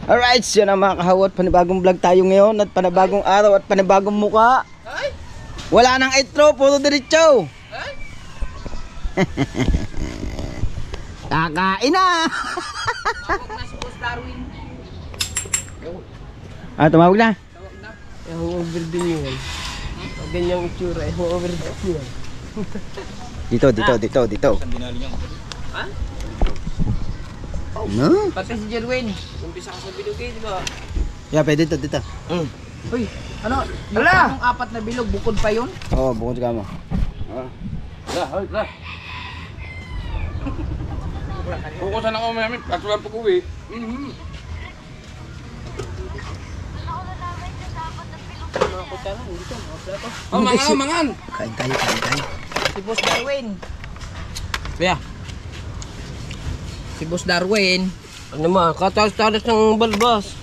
Alright, so yan ang mga kahawat. Panibagong vlog tayo ngayon at panibagong araw at panibagong muka. Wala nang intro, puro diretso. Kakain na. Tawag na si Boss Darwin. Ah, tumawag na. Tawag na. Yung overdue yun. Ganyang itsura, yung overdue yun. Dito. Ha? No? Pati si Jerwin. Umpisa ka sa bilog eh, di ba? Yeah, pwede dito. Uy, ano? Yung Ala! apat na bilog, bukod pa yun? Oo, bukod ka mo. Kukusan ako may at wala pag-uwi. Oh, mangan! Kain tayo. Si Boss Darwin. Kaya. Si Boss Darwin. Ano ma, katalas-talas ng balbas.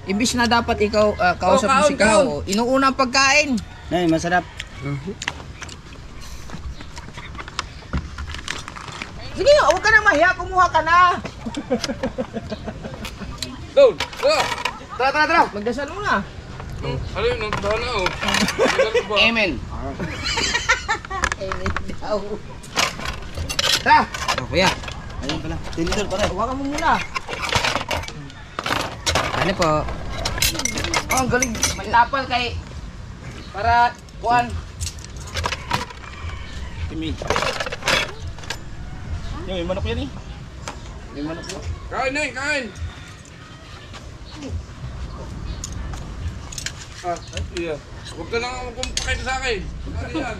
Imbis na dapat ikaw kausap mo si Kao, inuuna ang pagkain. Nay, masarap. Sige, huwag ka na mahiya, kumuha ka na. Go! Go! Tara. Magdasal mo na. Ano yun? Bahala oh. Amen. Daw. Tara. Oh, kuya. Ayun pala. Tinidor pare. Huwag mo muna. Ano po? Oh, ang galing. May tapal kay para kuan. Kimi. Yung manok yan eh. Yung manok mo. Kain na kain! Ah, iya. Huwag ka lang kumpakita sa akin. Ano yan?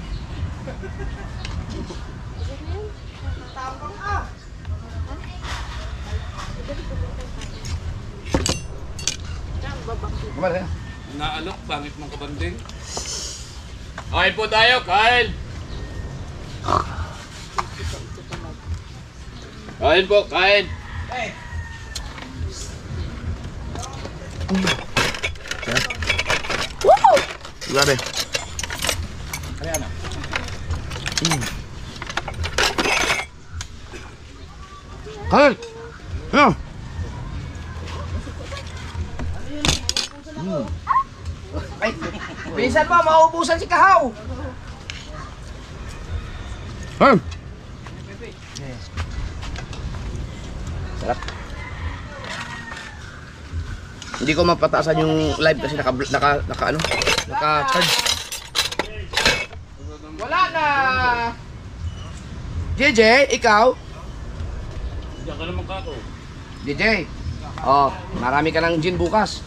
Kumara. Naalok, pangit mong kabanding. Kain po tayo, kain! Kain po, kain! Grabe. Kain. Ano? Ay, bilisan mo, mauubusan si Kahaw. Kain. Sarap. Hindi ko mapataasan yung live kasi naka-charge. Wala na. JJ, ikaw? Diyan ka naman kako. JJ. Oh, marami ka ng gin bukas.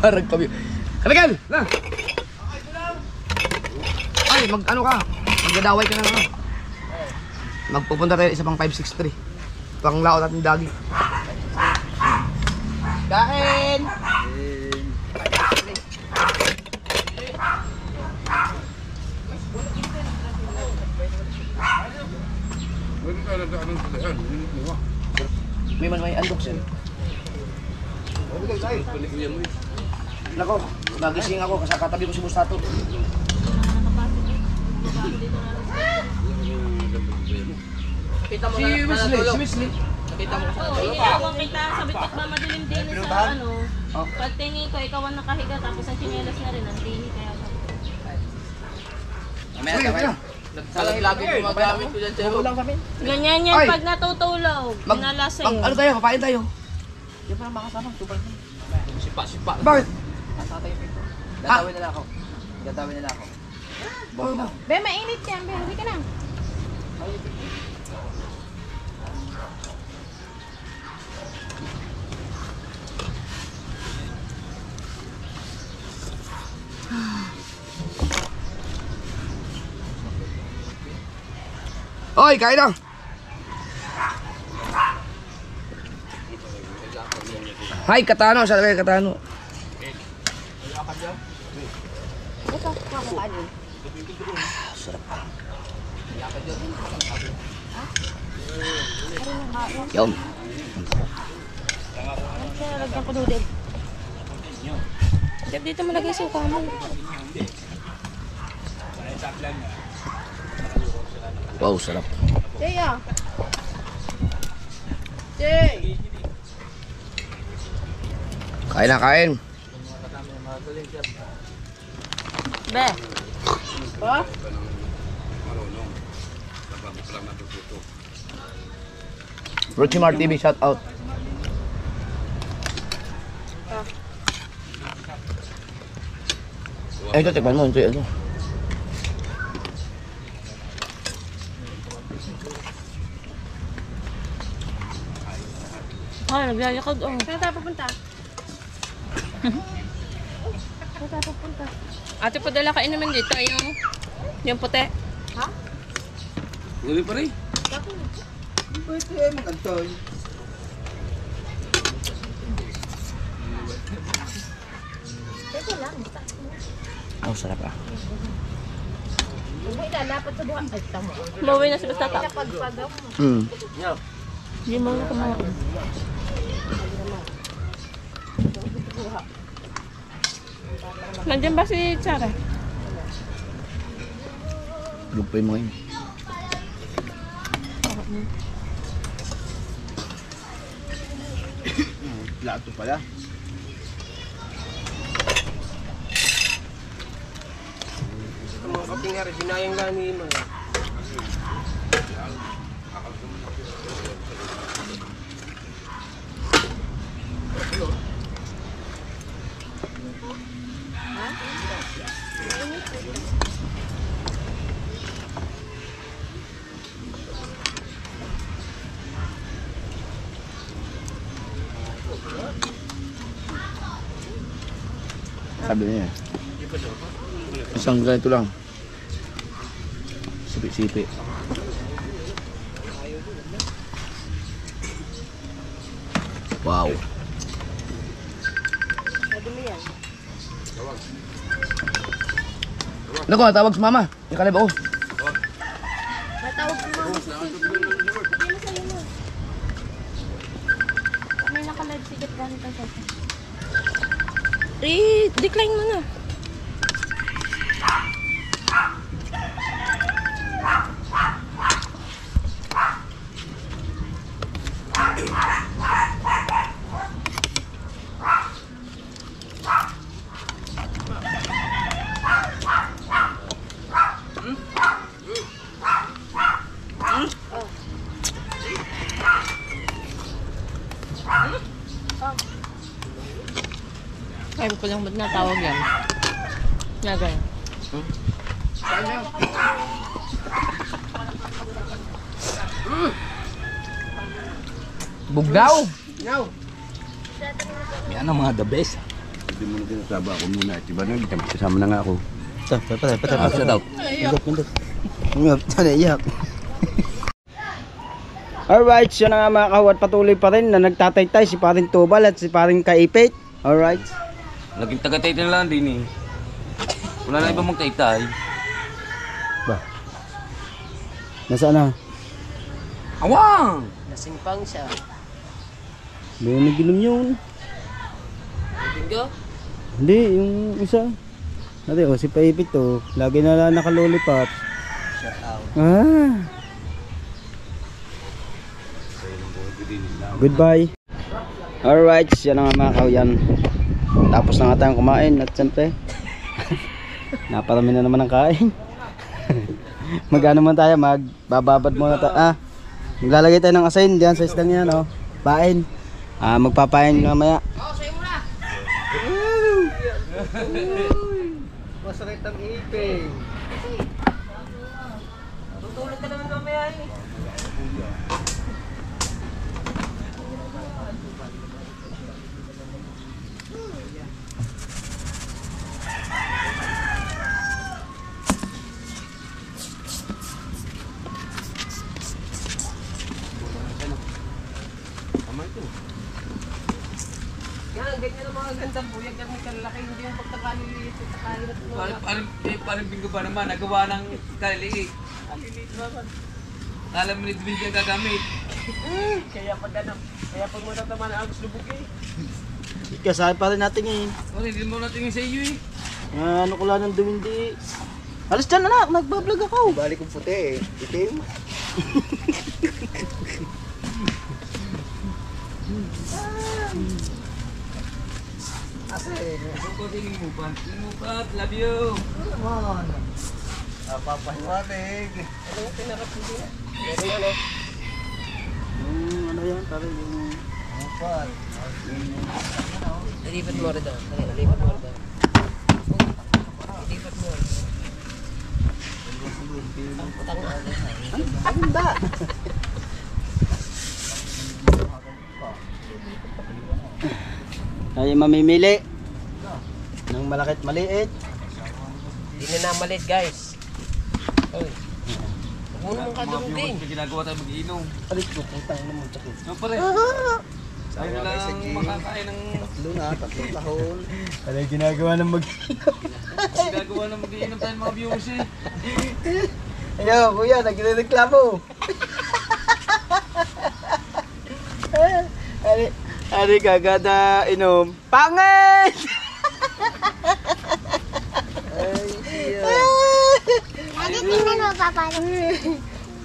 Parang kami. Kaligal! Na! Ay, mag-ano ka? Magdadaway ka na lang. Magpupunta tayo isa pang 563. Pang laot natin dagi. Kain. Huwag ka lang sa anong salihan. May man may andok siya. Balik mo yan mo eh. Nako, nagising ako kasi katabi ko si Mustato. Kita mo Si Wesley. Nakita mo sa Oo, iniawang kita. Sabi ko ba madilim din sa ano. Oh. Pagtingin ko, ikaw ang nakahiga tapos ang chinelas na rin. Ang tihi kaya sabi ko. Mamaya. Salag lagi gumagamit ko dyan, Chero. Ganyan yan Ay! pag natutulog. Pinalasing. Ano tayo? Papain tayo. Di ba makasama? Super. Sipa. Bakit? Tatay yung pito. Ha? Dadawin nila ako. Be, mainit yan. Be, hindi ka na. Oy, kain na. Hi, Katano. Saan kayo, Katano? Ito, kakain. Yum. Kaya lagyan ko noodle. Jeff, dito mo lagay suka mo. Wow, sarap. Jay ah. Jay! Kain na, kain. Be! Ha? Rochimar TV, shout out. Ito, tikman mo. Ito. Ay, nagyayakag oh. Saan tayo pupunta? Saan tayo pupunta? Ate, padala ka naman dito yung puti. Ha? Uli pa rin. Pwede mag-antoy. Oh, sarap ah. Bawi na si Bastata. Hindi mo na kumain. Nandiyan ba si Chara? Lupay mo yun. Plato pala. Ang mga kaping nga rin, dinayang lang ni Ima. Sabi niya. Isang ganito lang. Sipi-sipi. Wow. Naku, tawag si mama. Yung kalib ako. Matawag mo mami sa may naka-live sigat ganit ang cellphone. Decline mo na. Ay, ko lang ba't natawag yan? Nagay. Bugnaw! Yan ang mga the best. Hindi mo na pinasaba ako muna. Diba na, kasama na nga ako. Patay. Shout out. Ngap, iyak. Alright, so na nga mga kawat, patuloy pa rin na nagtataytay si paring Tubal at si paring Kaipit. Alright. Laging taga-taytay na lang din eh. Wala na ibang magtaytay. Ba? Nasaan na? Awang! Nasimpang siya. May naginom yun. Bingo? Hindi, yung isa. Ate, oh, si Paipit to. Lagi na lang naka-lollipop. Shout out. Ah. Goodbye. Alright, yan na nga mga kawiyan. Tapos na nga tayong kumain at siyempre naparami na naman ang kain. Magano man tayo, magbababad muna tayo. Maglalagay tayo ng asin diyan sa isdang yan, oh. Pain. Magpapain mamaya. Masakit ang ipin. Tutulog ka naman mamaya eh. Yan, ganyan ang mga gandang buyag at may kalaki, hindi yung pagkakaliliit at kakalilot mo. Parang bingo ba naman, nagawa ng kaliliit. Alam mo ni Dwayne yung gagamit. Kaya pag matataman na agos lubog eh. Kasali pa rin natin ngayon. Hindi mo natin sa iyo eh. Ano ko lang ng dumindi. Alis dyan anak, nagbablog ako. Balik kong puti eh. Itim. Imupat, love you. Papahiwatig. Ano yung pinarap mo din? Ano yan? Tari yung... Upat. Lipat mo rin daw. Lipat mo rin daw. Lipat mo rin. Ang putang na. Ang ba? Ay mamimili ng malakit maliit. Hindi na namalit guys. Oy. Huwag mo naman kadurugin. Ginagawa tayo mag-inom. Alit mo, putang na mo, tsakit. No, pare. Tayo na lang makakain ng... Tatlong tahon. Ano yung ginagawa ng Ginagawa na mag-iinom tayo ng mga viewers eh. Ayaw, kuya, nagre-reklamo. Ari kagada inom. Pangit! Lagi tingnan mo, Papa.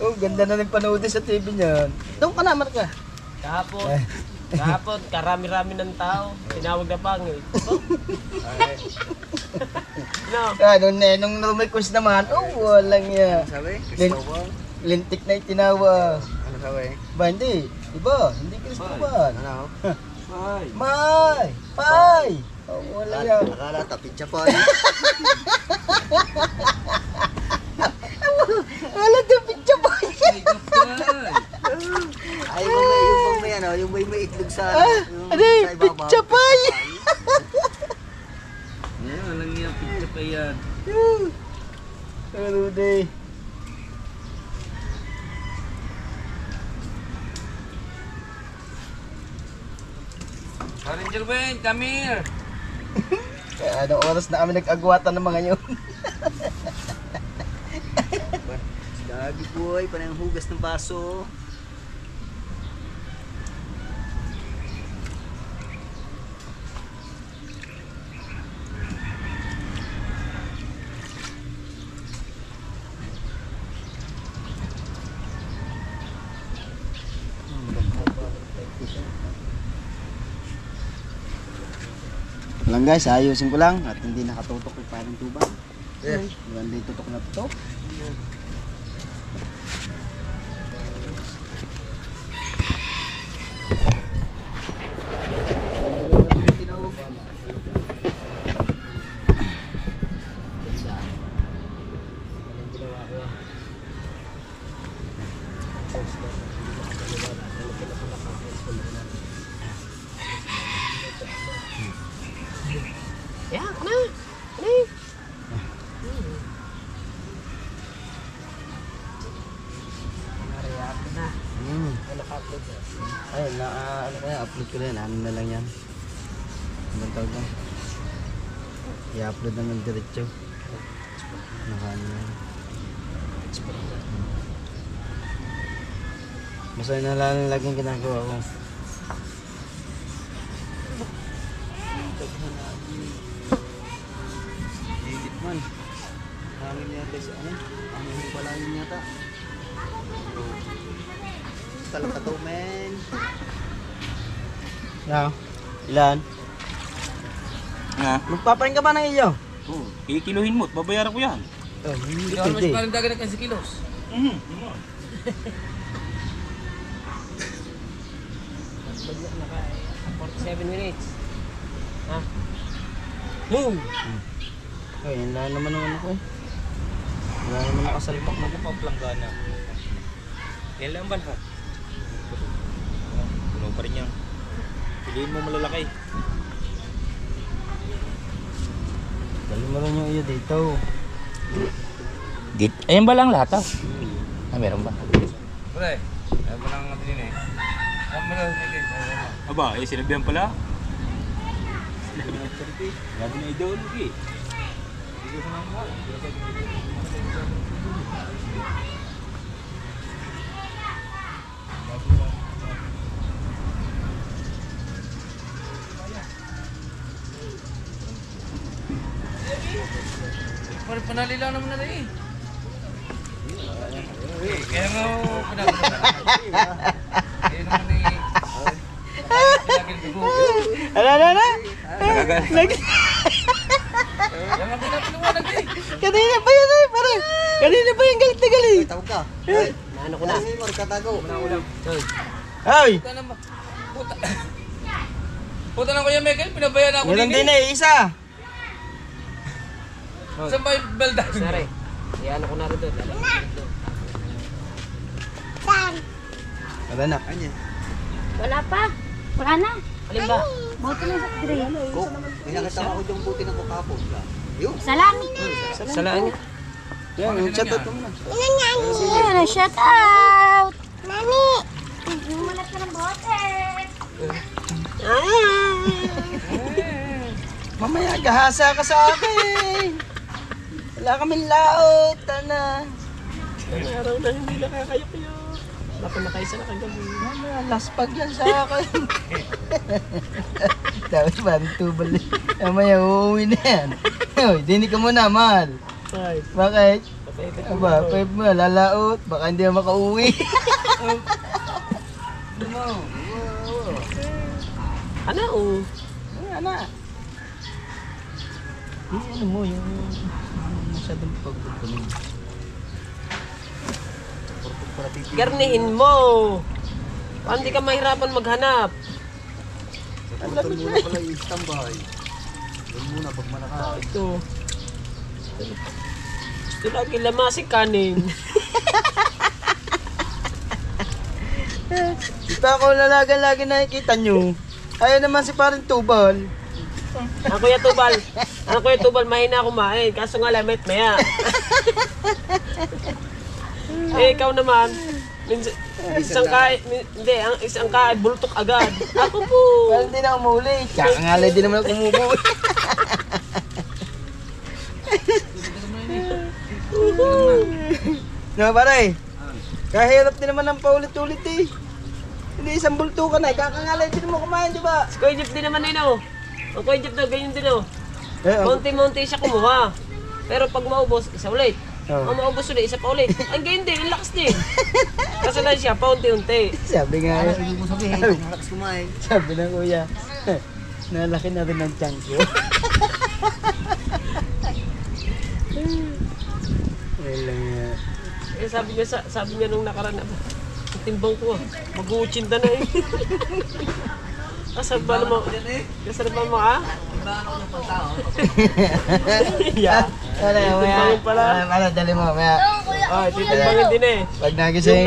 Oh, ganda na ng panood sa TV niyan. Doon ka na, Marka. Kahapon, karami-rami ng tao. Tinawag na pangit. Nung request naman, walang yan. Sabi? Lintik na itinawa. Ano sabi? Ba, hindi. Diba? Hindi Cristobal. Ano? May! Pay! Wala yan. Nakala, tapit siya pa. Wala tapit siya ba? Ay, yung may ano, yung may itlog sa... Ano pitsa pay! Walang yan, pizza pa yan. Ano day? Ranger Wayne, come here. Anong oras na kami nag-agwatan ng mga yun? Gagi boy, panayang hugas ng baso. Lang guys, ayusin ko lang at hindi nakatutok yung parang tubang. Maganda yung tutok na tutok. Ya, ano? Ano? Ay, ano kaya, upload ko na yan. Ano na lang yan. Ibang tawag lang. I-upload na ng diretso. Nakano na yan. Masaya na lang laging ginagawa ko. Higit man. Hangin yata sa ano? Hangin pala yun yata. Talata to, men. Now, ilan? Nga? Magpapain ka ba ng iyo? Oo. Kikiluhin mo at babayaran ko yan. Oh, hindi Ikaw naman pwede. parang dagan ng 15 kilos. 47 minutes. Ha? Boom! Ay, wala naman ang ano ko eh. Wala naman nakasalpak na. Pamplanggana. Yan lang ba lahat? Puno pa rin yan. Piliin mo malalaki. Dali mo rin yung iyo dito. Ayan ba lang lahat ah? Meron ba? Pre, ayaw mo lang natin yun eh. Ayaw mo lang natin. Aba, sinabihan pala. Grabe na ideology eh. Hindi ko sa mga Parang panali lang naman na rin eh. Kaya nga panali lang. Kaya naman eh. Ano? Ano ko na? Ay! Puta naman. Puta. Puta ng Kuya Michael, pinabayaan ako Meron din din eh, isa. Saan ba yung belda? Sari. Yan ako na rin doon. Saan? Wala na. Wala pa. Wala na. Alin ba? Bote na sa tray. Pinakita ko yung buti ng kukapo. Salami na. Salaan niya. Yan, yung chat out mo na. Ayan, shout out. Nani. Gumalat ka ng bote. Mamaya, gahasa ka sa akin. Wala kaming laot, tana. Ang araw na hindi nakakayak-iyo. Baka nakaisa na kagabi. Mamaya, laspag yan sa akin. Tapos parang tubal eh. Mamaya, uuwi na yan. Uy, dinig ka muna, mahal. Ay, Bakit? patay-tay ko. Aba, pwede mo, lalaot. Baka hindi na makauwi. Ano? Oh. Ano na? Yung ano mo, yung masyadong pagpupunin. Garnihin mo. Paano di ka mahirapan maghanap? Putol muna pala yung tambay. Doon muna pag malaka. Ito. Ito lagi lamasi kanin. Ito ako lalaga-lagi nakikita nyo. Ayaw naman si parang tubal. Ang Kuya Tubal, mahina kumain. Kaso nga lamit maya. Eh, ikaw naman. Isang kain, hindi, ang isang kain, bultok agad. Ako po. Parang hindi na umuli. Tsaka nga lang din naman kumubo. No, pare. Kahirap din naman ang paulit-ulit eh. Hindi isang bulto ka na. Kakangalay din mo kumain, di ba? Si Kuya Jeep din naman yun, oh. Ang Kuya Jeep daw, ganyan din, oh. Eh, Monti-monti siya kumuha. Pero pag maubos, isa ulit. Oh. Ang maubos ulit, isa pa ulit. Ang ganyan din, ang lakas din. Kasi lang siya, paunti-unti. Sabi nga, Ibig mo sabihin, kung malakas kumain. sabi ng kuya, nalaki na rin ang tiyan ko. Ayun lang yan. Eh, sabi niya nung nakaraan na, ang timbang ko, mag-uutsinta na eh. Kasarba mo, kasarba mo, ah? Yeah. Ano, Titimbangin pala. Ano, dali mo, maya. Oh, titimbangin din eh. Pag nagising,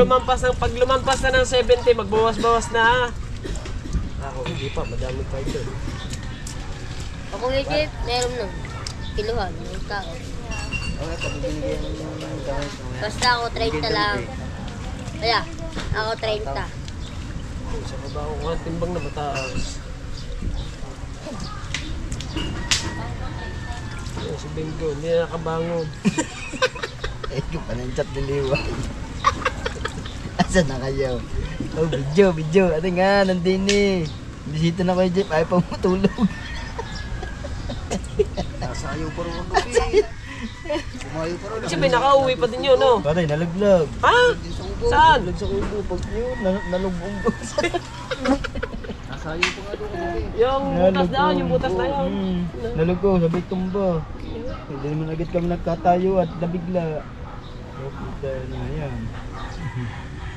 Pag lumampas na ng 70, magbawas-bawas na, ah. Ako, hindi pa, madami pa ito. Ako legit, meron nun. Kiluhan, yung tao. Basta ako 30 lang. Kaya, ako 30. Sa baba ako nga timbang na mataas. Ayan, si Bengo, hindi na nakabangon. eh, yung pananchap ng liwan. Asan na kayo? Oh, video. Ate nga, nandun eh. Bisita na kayo, Jeff. Ayaw pa matulog. Nasa ayaw pa rin ang gabi. Kumayo pa rin. Kasi may nakauwi pa din yun, no? Patay, nalaglag. Ha? Saan? Nalaglag sa ubo. Pag yun, nalubong ko. Nasa ayaw pa nga doon gabi. Yung butas na yun, yung butas na yun. Nalugo, sabay tumba. Hindi naman agad kami nagkatayo at nabigla. Oh, puta na yan.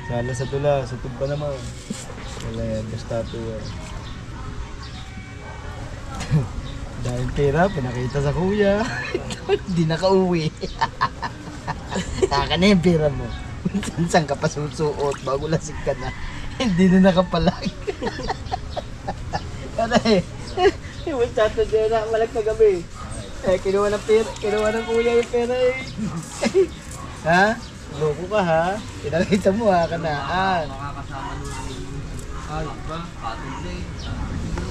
Sala sa tula, sa tumba naman. Wala yan, basta tuwa. Dahil pera, pinakita sa kuya. Hindi nakauwi. Taka na yung pera mo. Saan ka pa susuot bago lasing ka na. Hindi na nakapalag. Kasi, yung sato dyan na malag na gabi. Eh, kinuha ng pera, kinuha ng kuya yung pera eh. Ha? Loko ka ha? Pinakita mo ha, kanaan. Makakasama nun. Ay, ba? Patid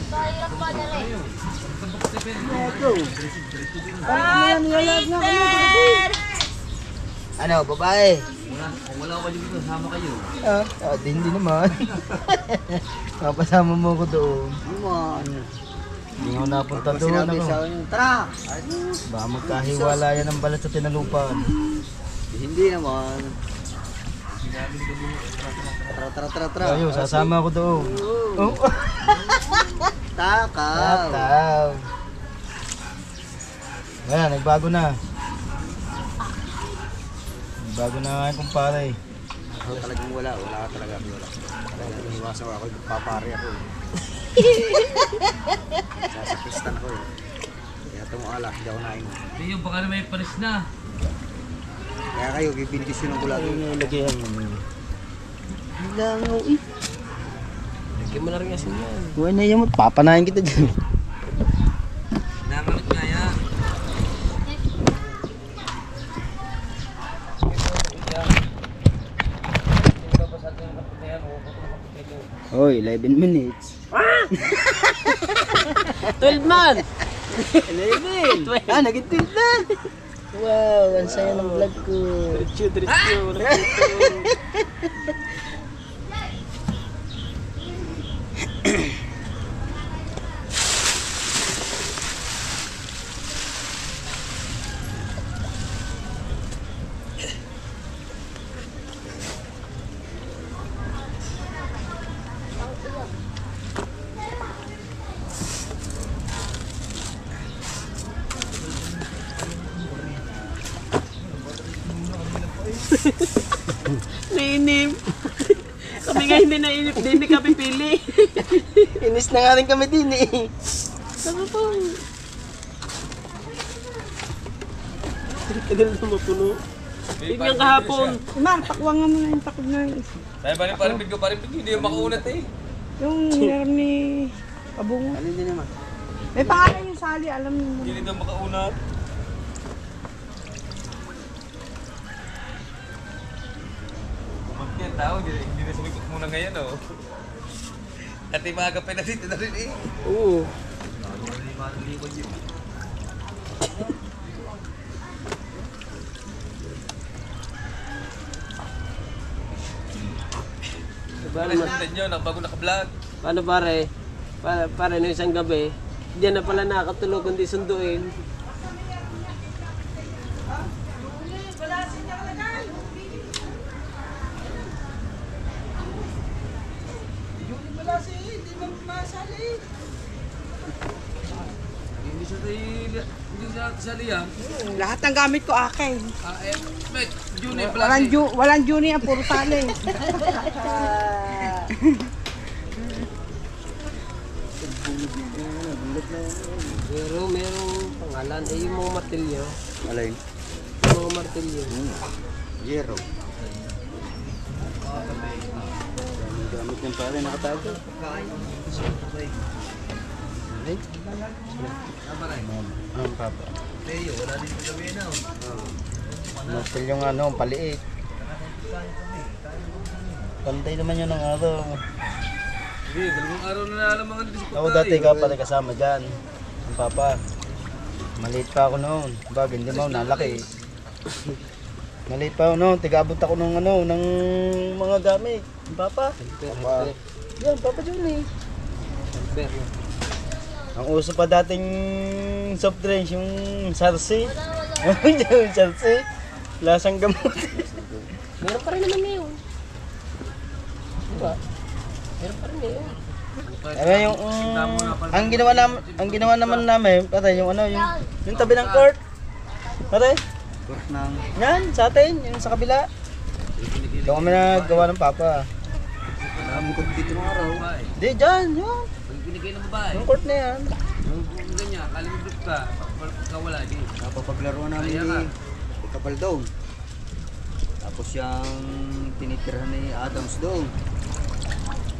Pahirap pa na rin. Ano, babae? Kung wala ko dito, sama kayo. Hindi naman. Papasama mo ko doon. Naman. Hindi ako napunta Pag doon. sinabi Ako. sa akin, tara! Baka magkahiwalayan ng balat sa tinalupan. Hindi naman. Tara. Ayaw, sasama ako doon. Oh. Takaw. Tataw. Ayan, nagbago na. Nagbago na nga yung kumpare. Ako talagang wala ka talaga. Talagang iniwasan ko ako, papare ako. Sasapistan ako eh. Kaya itong alak, hindi ako nainom. Hindi yung baka na may panis na. Kaya kayo, bibindisyonan ko lagi. Lagyan mo. Langaw eh. Lagyan mo na rin asin yan. Huwag na yan mo. Papanahin kita dyan. Nangalit nga yan. Hoy, 11 minutes. 12 man! 11! Naging 12 na! Wow, ang saya ng vlog ko. Diretso. Nainip. Kami nga hindi nainip, hindi ka pipili. Inis na nga rin kami din eh. Ano po? Tagal na mapuno. Tingnan kahapon. Ma, takwangan mo na yung takod na yung isa. Sabi ba rin parang hindi yung makaunat eh. Yung meron ni Abungo. Alin din naman? May pangalan yung Sally, alam niyo mo. Hindi daw makaunat. Yan tao, hindi na sumikot muna ngayon oh. At yung mga kapay na dito na rin eh. Oo. Nasusundan nyo, bago naka-vlog. Paano pare? Pare no isang gabi, diyan na pala nakakatulog kundi sunduin. Hindi siya kasali yan. Lahat ng gamit ko akin. Mate, Juni pala. Walang Juni yan, puro Sally. Pero merong pangalan ay yung mga martilyo. Alay. Yung mga martilyo. Zero. Gamit ng pare, nakatago. Ay? Ang papa. Leo, wala din sa gabi na. Mastil yung ano, paliit. Pantay naman yun ng araw. Hindi, dalawang araw na nalamangan dito sa Ako dati ka pala kasama dyan. Ang papa. Maliit pa ako noon. Bagay, hindi mo nalaki. Maliit pa ako noon. Tigabot ako ng ano, ng mga gamit. Ang papa. Papa. Yan, Papa Johnny. Ang uso pa dating soft drinks, yung sarsi. Yung sarsi. Lasang gamot. Meron pa rin naman ngayon. Diba? Meron pa rin ngayon. Ano yung ang ginawa naman namin, patay yung ano, yung tabi ng court. Patay. Court ng... Yan, sa atin, yung sa kabila. Doon kami nagawa ng papa. Maraming court dito ng araw. Di, dyan, yun. Pag binigay ng babae, Yung court na yan. yung ganyan, kalimbrip ka, pagkawala din. Napapaglaro namin ni Kapaldong. Tapos yung tinitirhan ni Adams doon.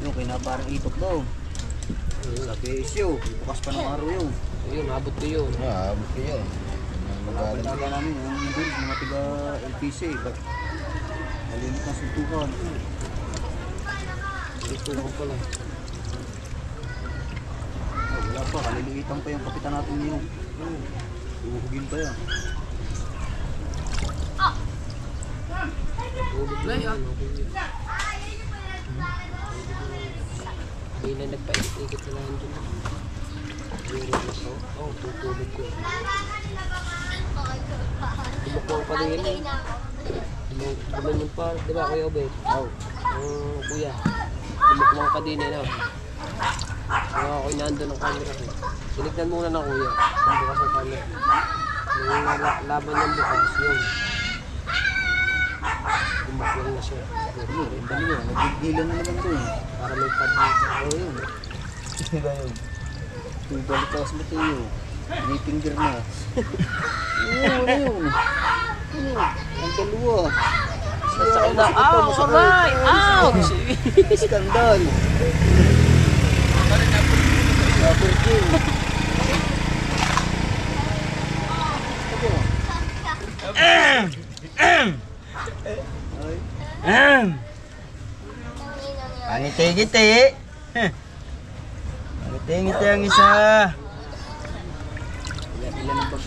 Yung kinaparang itok daw. Sa PSU, bukas pa ng araw yun. Ayun, abot ko yun. Abot ko yun. Magkakalaga namin yung doon, mga tiga LPC. Ba't malimit na suntukan? Dito ako pala. Wala pa, kaliliitan pa yung kapitan natin yun. Uhugin pa yan. Play ah. Hindi na nagpaikot-ikot na lang dyan. Oo, tutulog ko. Tumukuha pa rin yun eh. Gumanyan pa, di ba Kuya Obed? Oo. Kuya, tumukuha ka din eh na. Kaya ako'y nandun ng camera ko. Tinignan muna ng kuya, ang bukas ng camera. Nung laban niyang bukas, yun. Bumakwal na siya. Nagigilan na naman to eh. Para may pag-ibig. Oo yun. Diba yun? Balik ka sa Mateo. May finger na. Oo, ano yun? Ano? Ang dalawa. Skandal! Aray! Ouch! Skandal! Rubber king. Pangiti-ngiti. Pangiti-ngiti ang isa. Ilan ang pag...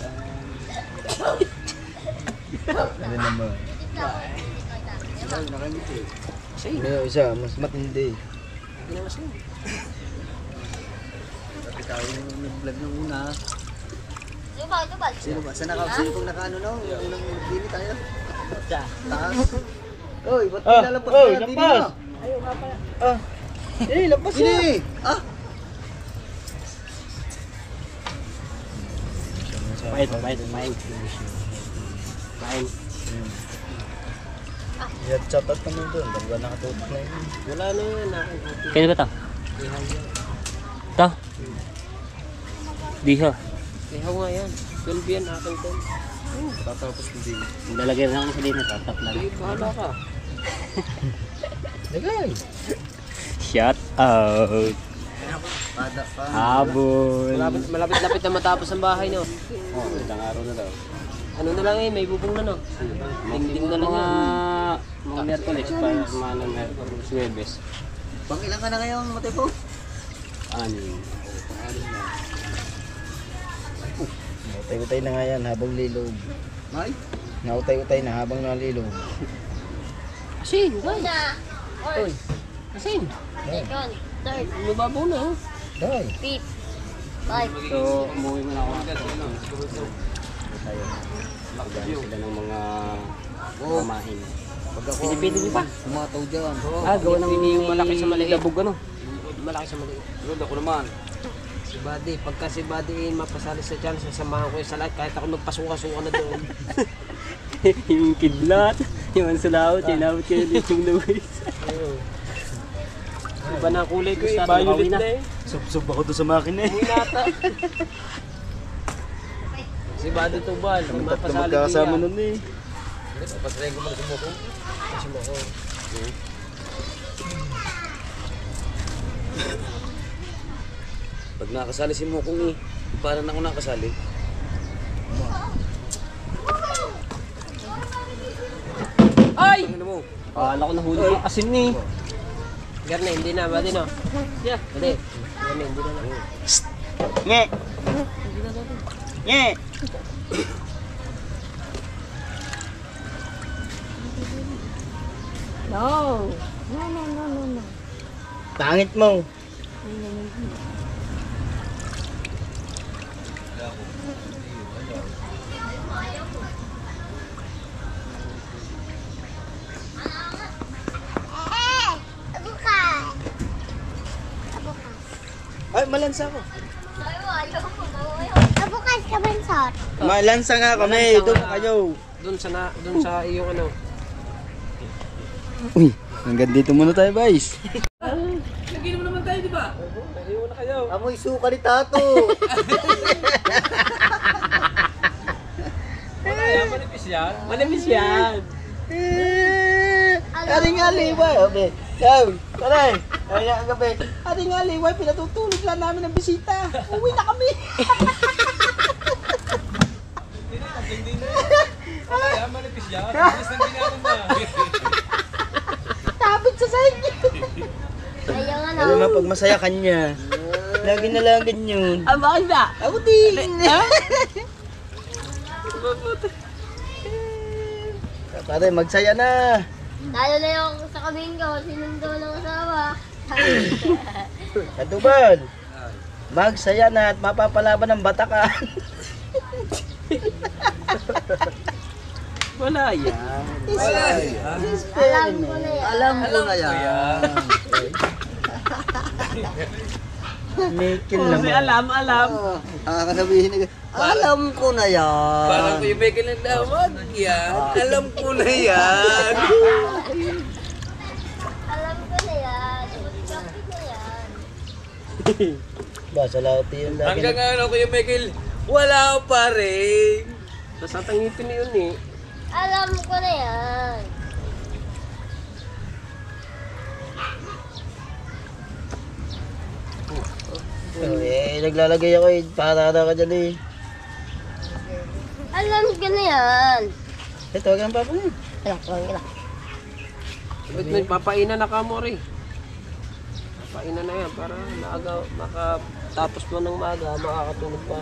Ano naman? Nakangiti. Ano yung isa? Mas matindi. Hindi naman siya. Bakit tayo nag-vlog ng una? Dubal. Sino ba? Sino kung nakaano na? Yung unang magbili tayo? Taas. Oy, ba't nilalabas oy, na? Dili lampas. na. Lampas na. Dili! Ah! Pahit. Yan, chapat naman doon. Dalawa nakatutok na yun. Wala na yan. Kaya ba ito? Ito? Diha. Ihaw nga yan. 12 yan akin to. Tatapos hindi. Lalagay rin ako sa dito. Tatap lang. Sige, bahala ka. Lagay. Shout out. Pada pa. Habol. Malapit-lapit na matapos ang bahay, no? Oh, ilang araw na daw. Ano na lang eh, may bubong na, no? Dingding na lang yan. Mga Merkulis pa, mga Merkulis, Webes. Pang ilan ka na ngayon, Matepo? Anin. Nautay-utay na nga yan habang lilog. Ay? Nautay-utay na habang nalilog. Asin, guys. Na. Uy, asin. Second. Third. Mababaw na, oh. Dahil. Fifth. Five. So, umuwi mo na ako. Tayo. Magdaan sila ng mga pamahin. Pag ako Pinipili niyo pa? Sumataw dyan. Gawa ng Yung malaki sa maliit. labog ano? Malaki sa maliit. Lord, ako naman. Si Buddy, pagka si Buddy mapasali sa dyan, sasamahan ko yung salat kahit ako magpasuka-suka na doon. Yung kidlat, yung ansulawot, tinawat kayo dito yung Luis. Iba na ang kulay ko, violet na eh. Sub-sub ako to sa makina eh. Nata. Si Buddy Tubal, Kami tatlo mapasali magkakasama niya. nun eh. Pasahin ko muna si Moko. Si Moko. Pag nakasali si Mokong eh, parang ako nakasali. Ay! Ano mo? Akala ko nahuli yung asin ni. Garne, hindi na, Buddy no? Yeah. Buddy. Garne, hindi na. Nge! Nge! No. No. Pangit mo. Ay, malansa ako. Abukas ka ba, Sor? Malansa nga kami. Doon kayo. Doon sa iyong ano. Uy, hanggang dito muna tayo, guys. Naginom naman tayo, di ba? Amoy suka ni Tato. Manamis yan. Aring aliway. Okay. Yaw, taray. Ay, ang gabi. Aring aliway, pinatutulog lang namin ng bisita. Uwi na kami. Tapit sa sahig niya. Ayaw nga Alam mo, pag masaya kanya, lagi na lang ganyan. Ah, bakit ba? Ako din. Pare, magsaya na. Lalo na yung sa kabing ko, sinundo ng asawa. Katubal. Magsaya na at mapapalaban ng batakan. Wala yan. Alam ko na yan. Alam ko na yan. Mikil Kasi naman. alam. Sabihin na, alam ko na yan. Parang may may kailangan yan. Alam ko na yan. Ba, sa lahat yun lagi. Hanggang ano, Kuya Michael, wala pa rin. Nasatang ngipin yun eh. Alam ko na yan. Naglalagay ako eh. Parada ka dyan eh. Alam ko na yan. Ito, huwag kang papa niya. Alam. Ba't may papainan na ka mo rin? Papainan na yan para makatapos mo ng maga, makakatulog pa.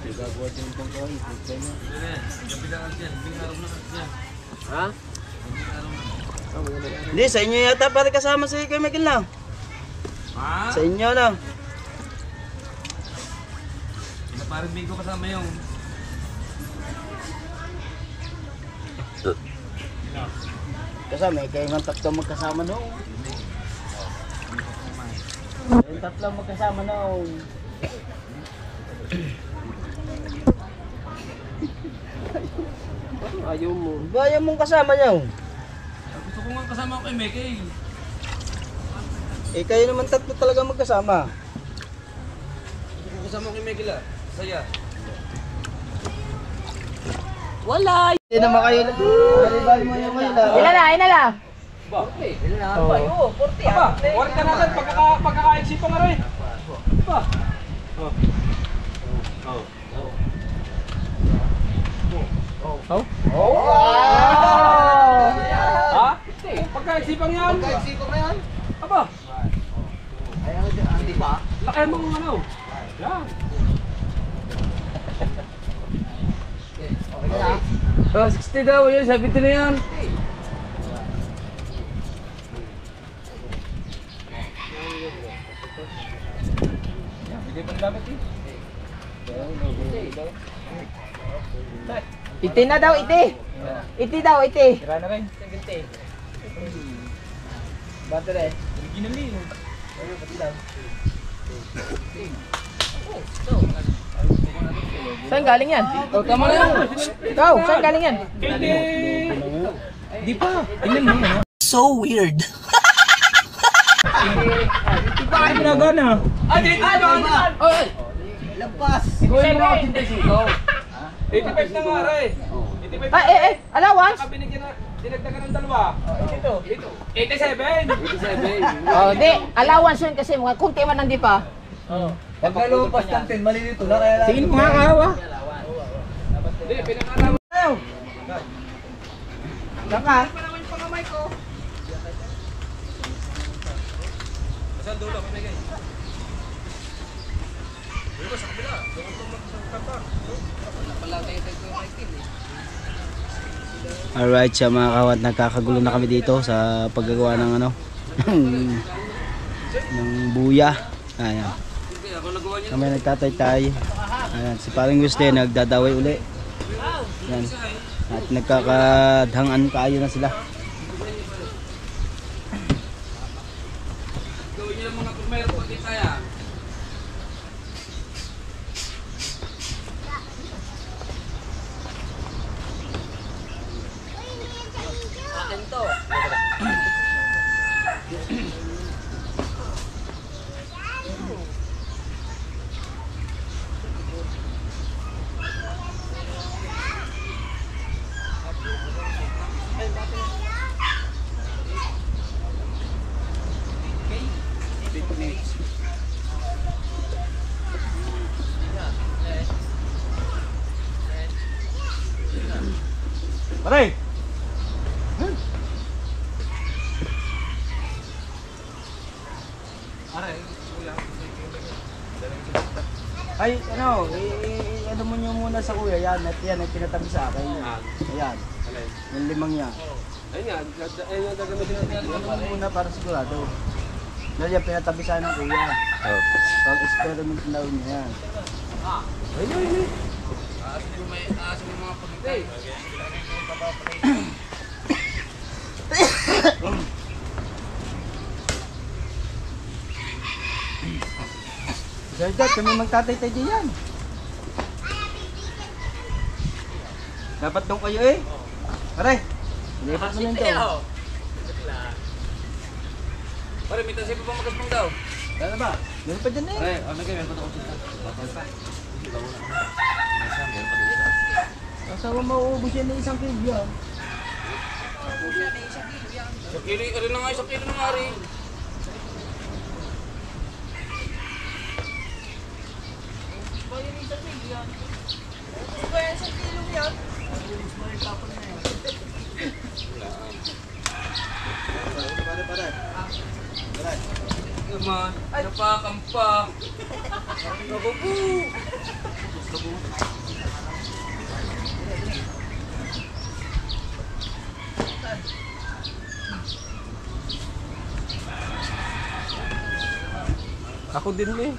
Ha? Hindi, sa inyo yata pare kasama si Kuya Michael na. Ha? Sa inyo na. Parang bigo kasama yung... Kasama eh, kayo ng tatlo magkasama noon. Kayong tatlo magkasama noon. Ayaw mo. Bayan mong kasama niyo. Gusto ko nga kasama ko kay Michael. Eh kayo naman tatlo talaga magkasama. Gusto ko kasama ko kay Michael ah. Saya. Wala! Hindi naman kayo. Bali-bali mo yung kayo lang. Ilan na? Ba? Ilan na? Ba? Oo, 40 ah. Huwag ka natin pagkakaisipan nga rin. Ba? Ha? Pagkaisipan yan. Pagkaisipan na yan. Aba, Hindi pa. laki mo ng ano. Yan. Oh, 60 daw yun, 70 na yan. Bigay pa ng dapat eh. Iti na daw, iti. Iti daw, iti. Tira na rin. Bato rin. Original eh. Saan galing yan? Oh, tama na yan. Ikaw, saan galing yan? Di pa. Tingnan mo yan. So weird. Ay, pinagana. Ah, dito! Oy! Lampas. Ikaw yung mga 85. 85 na nga rin. 85 Ah, allowance? Binigyan na, dinagdagan ng dalawa. Ito. 87. 87. Oh, di, allowance yun kasi mga kunti man nandi pa. Pag nalumpas ng 10, malilito na kaya lang. Sige mga kahawa. Hindi, pinakalaman. Saka, Saan dulo? Pinagay. Alright, siya mga kawat, nagkakagulo na kami dito sa paggagawa ng ano ng buya. Ayan. Kami nagtatay-tay. Ayan, si Paring Guste nagdadaway uli. Ayan. At nagkakadhangan kaayo na sila. Gawin niyo lang mga kumero pag di kaya. Akin to. Pare! Ay, ano, ano mo nyo muna sa kuya, yan, at yan, ay pinatabi sa akin. Ayan, yung limang yan. Ayun nga, ayun nga gagamitin natin. Ano mo muna para sigurado. Dahil yan, pinatabi sa ng kuya. Pag experiment na niya yan. Asin mo mga pagkakay. Dahil dahil, kami magtatay-tay diyan. Dapat doon kayo eh. Pare, lipat mo na doon. Pare, may tasay pa ba magaspang daw? Gana ba? Meron pa dyan eh. Ay, ano kayo? Meron pa ako sa bakal pa. Hindi ba wala? Meron pa dito. Asawa mauubos yan ng 1 kilo yan. Sa kilo, rin na nga, 1 kilo na nga rin. Naman, ano pa, kampa. Ako po. Ako din eh.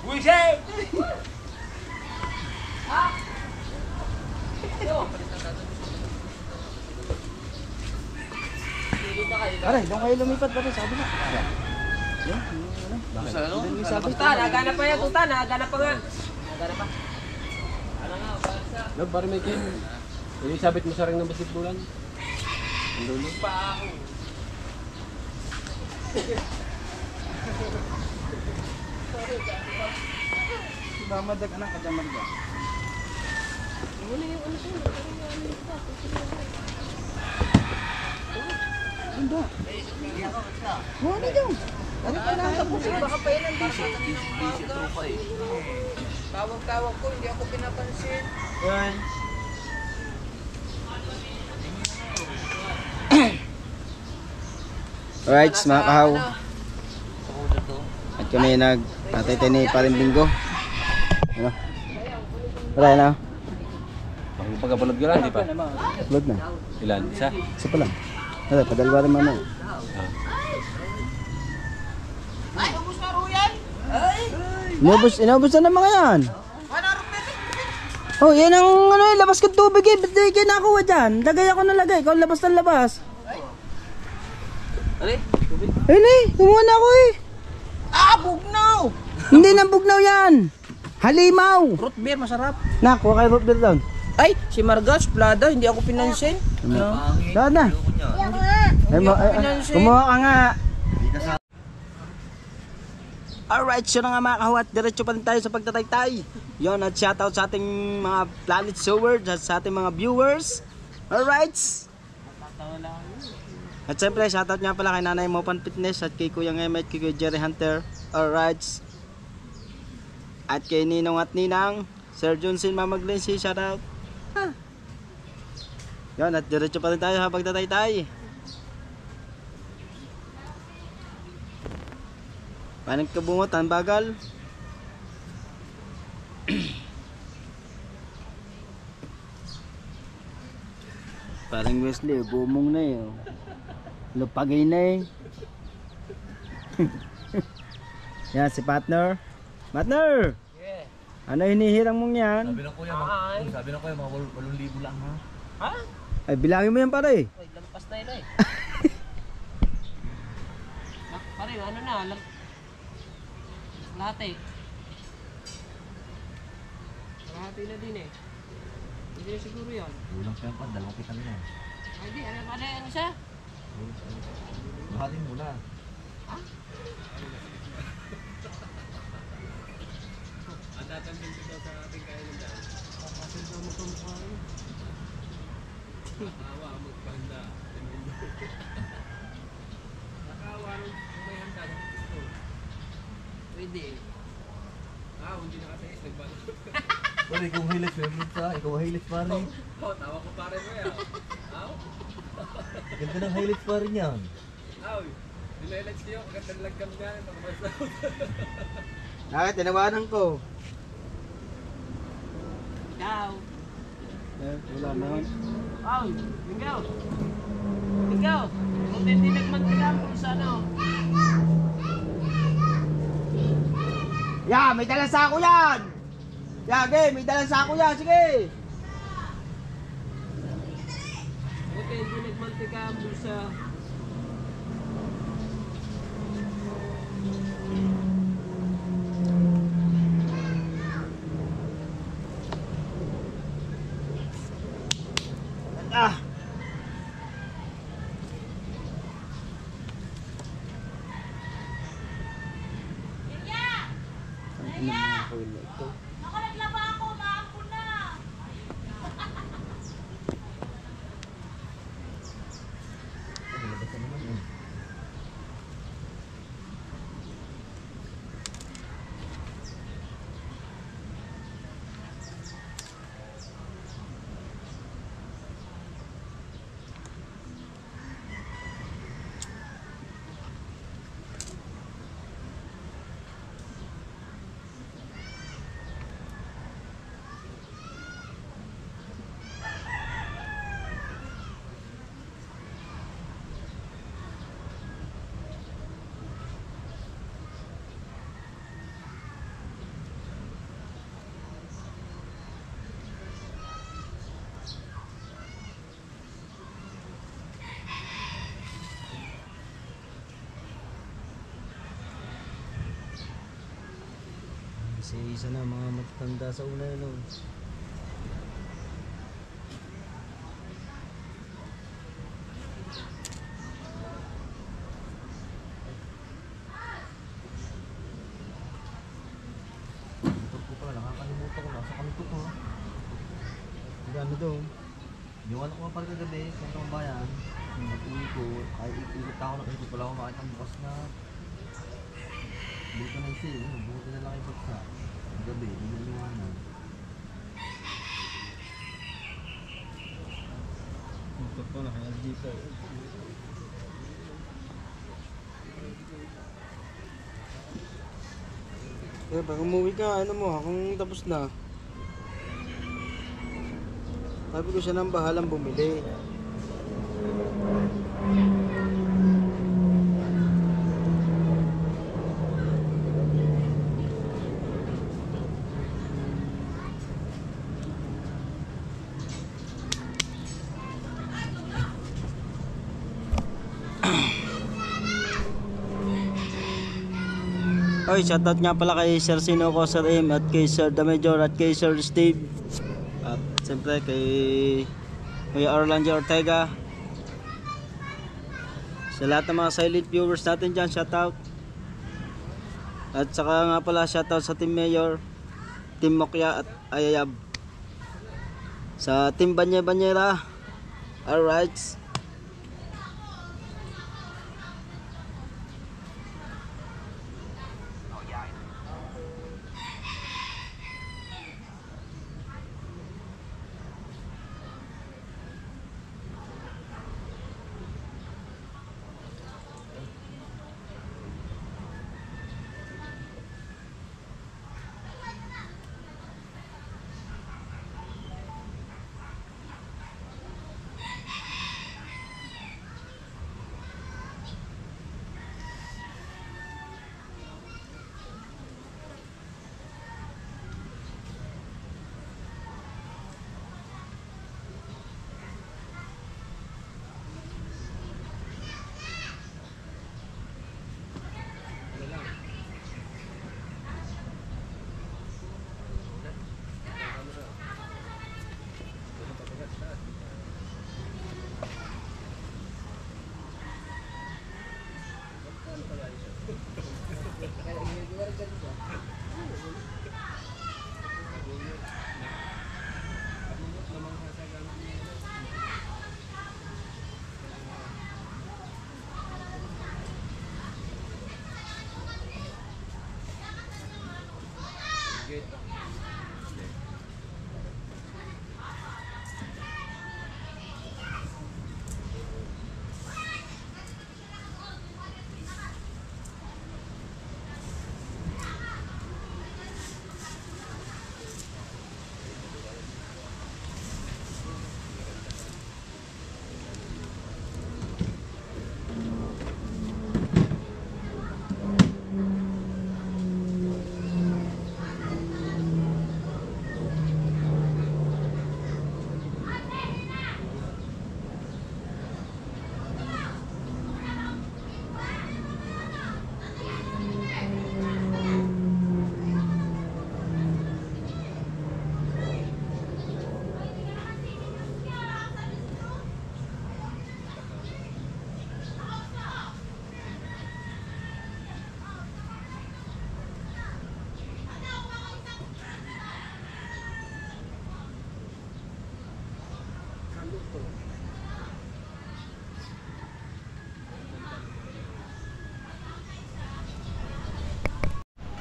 Wisip! Aray, doon kayo lumipat ba sa kabila? Tuta, nagana pa yan. Tuta, nagana pa nga. Nagana pa. Lord, parang may kayo. Yung sabit mo sa ring ng basketbulan. Ang dulo. Mamadag anak ka dyan marga. Bunda. Ano dyan? Ano pa lang tapusin? Baka pa yan ang Tawag-tawag ko, hindi ako pinapansin. Yan. Alright, mga kahaw. At kami nag-tatay ni Parimbinggo. Ano? Wala na. Pagkapalod ka lang, di pa? Upload na. Ilan? Isa? Isa pa lang. Ano, padalwa rin mama. Inubos na ng mga yan. Oh, yan ang ano, labas ka tubig eh. Ba't di kayo nakuha dyan? Lagay ako na lagay. Ikaw labas ng labas. Ano eh? Tubig? Ayun eh, kumuha na ako eh. Bugnaw! Hindi na bugnaw yan. Halimaw. Root beer, masarap. Nak, kuha kayo root beer down. Ay, si Marga, suplada, hindi ako pinansin. Saan na? Kumuha ka nga. Alright, so na nga mga kahawat, diretso pa rin tayo sa pagtataytay. Yon, at shoutout sa ating mga Planet Sowers at sa ating mga viewers. Alright. At siyempre, shoutout nga pala kay Nanay Mopan Fitness at kay Kuya Ngeme at kay Kuya Jerry Hunter. Alright. At kay Ninong at Ninang, Sir Junsin Mamaglensi, shoutout. Yon, at diretso pa rin tayo sa pagtataytay. Paano kabungot, ang bagal. Parang Wesley, bumong na eh. Lupagay na eh. Yan, si partner. Partner! Yeah. Ano hinihirang mong yan? Sabi ng kuya, mga 8,000 lang ha. Ha? Ay, bilangin mo yan pare. Ay, lampas na yun eh. Pare, ano na? Lahat eh. Lahat na din eh. Hindi na siguro yan. Ulang siya pa, 2 kita nila. Ay di, ano siya? Lahatin muna. Ang datansin ko daw sa ating kainan dahil. Kakasin daw mo itong mukha. Nakawa, magpanda. Nakawa nung may handa ng gusto. Pwede. Hindi na kasi nagbalik. Pare, ikaw highlights, meron ka. Ikaw highlights pare. Tawa ko pare mo yan. Ganda ng highlights pare niyan. Nilalights ko yung kagandang lagkam niya. Bakit? Tinawanan ko. Ciao. Wala naman. Ikaw. Ikaw. Kung hindi nagmantilam kung sa ano. Ya, may dalang sako yan. Ya, okay, may dalang sako yan. Sige. Kung hindi nagmantikam kung sa. Kasi isa na mga matatanda sa una yun. Motor ko pala, nakakalimutan ko. Nasa kanto ko. Gano daw? Yung ano ko pala kagabi, kantong bayan. Nag-uwi ko, ay ikot ako na ikot pala ako makita ang bukas na. Dito na yung sale, buti na lang yung baksa. Gabi, hindi na liwanag. Motor ko, naka-LG pa. Eh, pag umuwi ka, ano mo, akong tapos na. Sabi ko siya nang bahalang bumili. Oy, shoutout nga pala kay Sir Sinoco, Sir M, at kay Sir The Major, at kay Sir Steve. At siyempre kay Kuya Orlando Ortega. Sa lahat ng mga silent viewers natin dyan, shoutout. At saka nga pala shoutout sa Team Mayor, Team Mokya at Ayayab. Sa Team Banyera. Alright.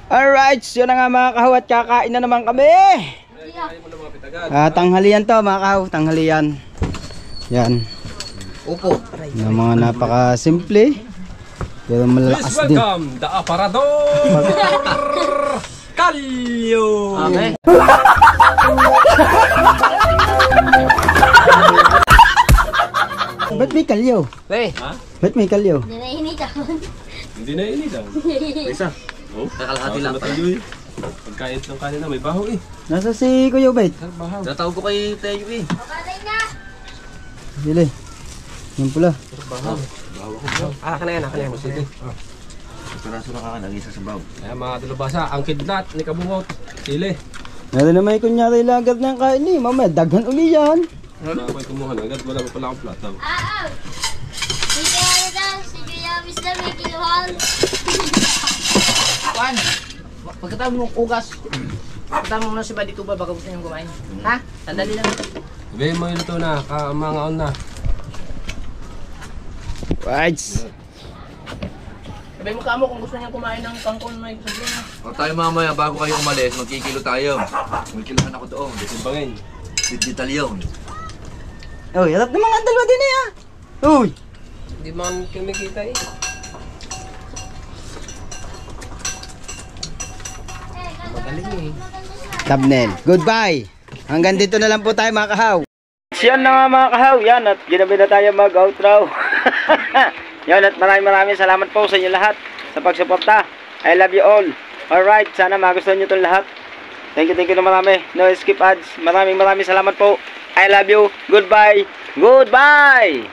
Alright, yun na nga mga kahawat, kakain na naman kami. Tanghalian to mga kahaw, tanghalian. Yan. Upo. Na mga napaka-simple. Pero malalakas din. Welcome, the Aparador! Kalyo! Okay. Ba't may kalyo? Hey. Ba't may kalyo? Hindi na initan. Hindi na initan. Isa. Oh, nakalahati lang tayo eh. Pagkain ng kanina may baho eh. Nasa si Kuya Ubay? Natawag ko kay Tayo eh. Pabalay na. Bili. Yung pula. Baho. Baho ko. Ka na yan, ka na yan. Sige. Piraso na kakan, ang isa sa baw. Ayan mga dalubasa, ang kidlat ni Kabungot. Sili. Meron na may kunyari lagat ng kain eh. Mamaya, daghan uli yan. Wala ko kumuha na agad, wala pa pala akong plataw. Sige, ano daw? Sige, yamis na may kiluhan. Juan, pagkatapos mong ugas, pagkatapos mo na si Badituba, baka gusto niyong kumain. Ha? Sandali lang. Sabihin mo yun ito na, kamangaon na. Right. Sabi mo kamo kung gusto niyang kumain ng kangkong may sabihin na. O tayo mamaya, bago kayo umalis, magkikilo tayo. May kilohan ako doon. Simbangin. Digital yun. Uy, harap naman ang dalawa din eh ah. Uy. Hindi man kumikita eh. Magaling eh. Thumbnail. Goodbye. Hanggang dito na lang po tayo mga kahaw. Yan na nga mga kahaw. Yan at ginabi na tayo mag-outro. Yan at maraming salamat po sa inyo lahat sa pagsuporta. I love you all. Alright, sana magustuhan nyo itong lahat. Thank you na marami. No skip ads. Maraming salamat po. I love you. Goodbye. Goodbye.